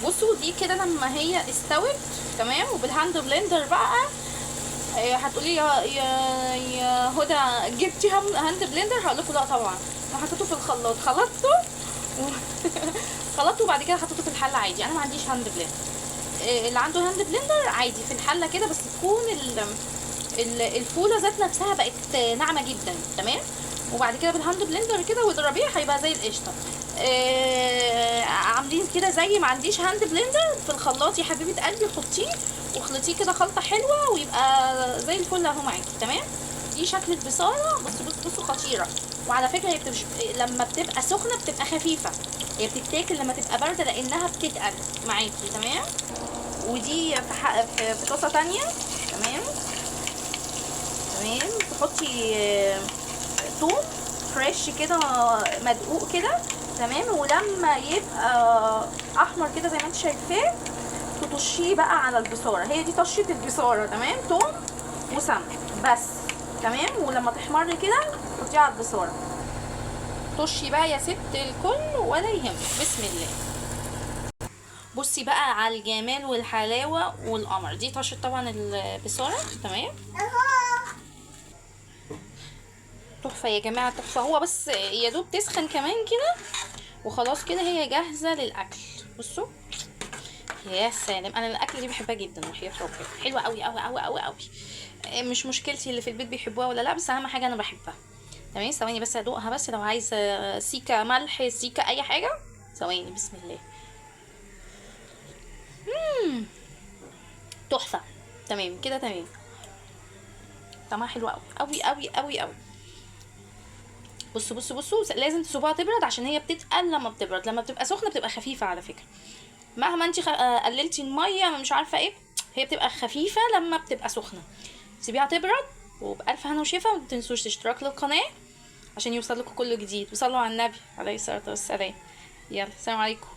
بصوا دي كده لما هي استوت تمام، وبالهاند بلندر بقى هتقولي يا هدى جبتي هاند بلندر؟ هقول لكم لا طبعا، انا حطيته في الخلاط خلطته خلطته وبعد كده حطيته في الحله عادي. انا ما عنديش هاند بلندر. اللي عنده هاند بلندر عادي في الحله كده، بس تكون الفوله ذات نفسها بقت ناعمه جدا تمام، وبعد كده بالهاند بلندر كده واضربيه هيبقى زي القشطه. عاملين كده زي ما عنديش هاند بلندر في الخلاط يا حبيبه قلبي، حطيه واخلطيه كده خلطه حلوه ويبقى زي الفل اهو معاكي تمام. دي شكل البصاره، بصوا خطيره. وعلى فكره هي لما بتبقى سخنه بتبقى خفيفه، هي بتتاكل لما تبقى بارده لانها بتتقل معاكي تمام. ودي في طاسه تانية تمام. تحطي ثوم فريش كده مدقوق كده تمام، ولما يبقى احمر كده زي ما انت شايفاه تطشيه بقى على البصاره. هي دي طشه البصاره تمام، ثوم وسمن بس تمام. ولما تحمر كده تحطيه على البصاره، طشي بقى يا ست الكل ولا يهمك. بسم الله. بصي بقى على الجمال والحلاوه والقمر. دي طشه طبعا البصاره تمام، تحفه يا جماعه تحفه. هو بس يا دوب تسخن كمان كده وخلاص كده هي جاهزه للاكل. بصوا يا سلام، انا الاكل دي بحبها جدا وحياة ربنا، حلوه قوي قوي قوي قوي قوي. مش مشكلتي اللي في البيت بيحبوها ولا لا، بس اهم حاجه انا بحبها تمام. ثواني بس ادوقها، بس لو عايزه سيكه ملح سيكه اي حاجه. ثواني بسم الله. تحفه تمام كده تمام، طعمها حلو قوي قوي قوي قوي قوي. بصوا لازم تسيبوها تبرد عشان هي بتتقل لما بتبرد. لما بتبقى سخنه بتبقى خفيفه على فكره، مهما انت قللتي الميه مش عارفه ايه، هي بتبقى خفيفه لما بتبقى سخنه. سيبيها تبرد وبألف هنا وشفا. وما تنسوش تشترك للقناه عشان يوصل لكم كل جديد، وصلوا على النبي عليه الصلاه والسلام. يلا سلام عليكم.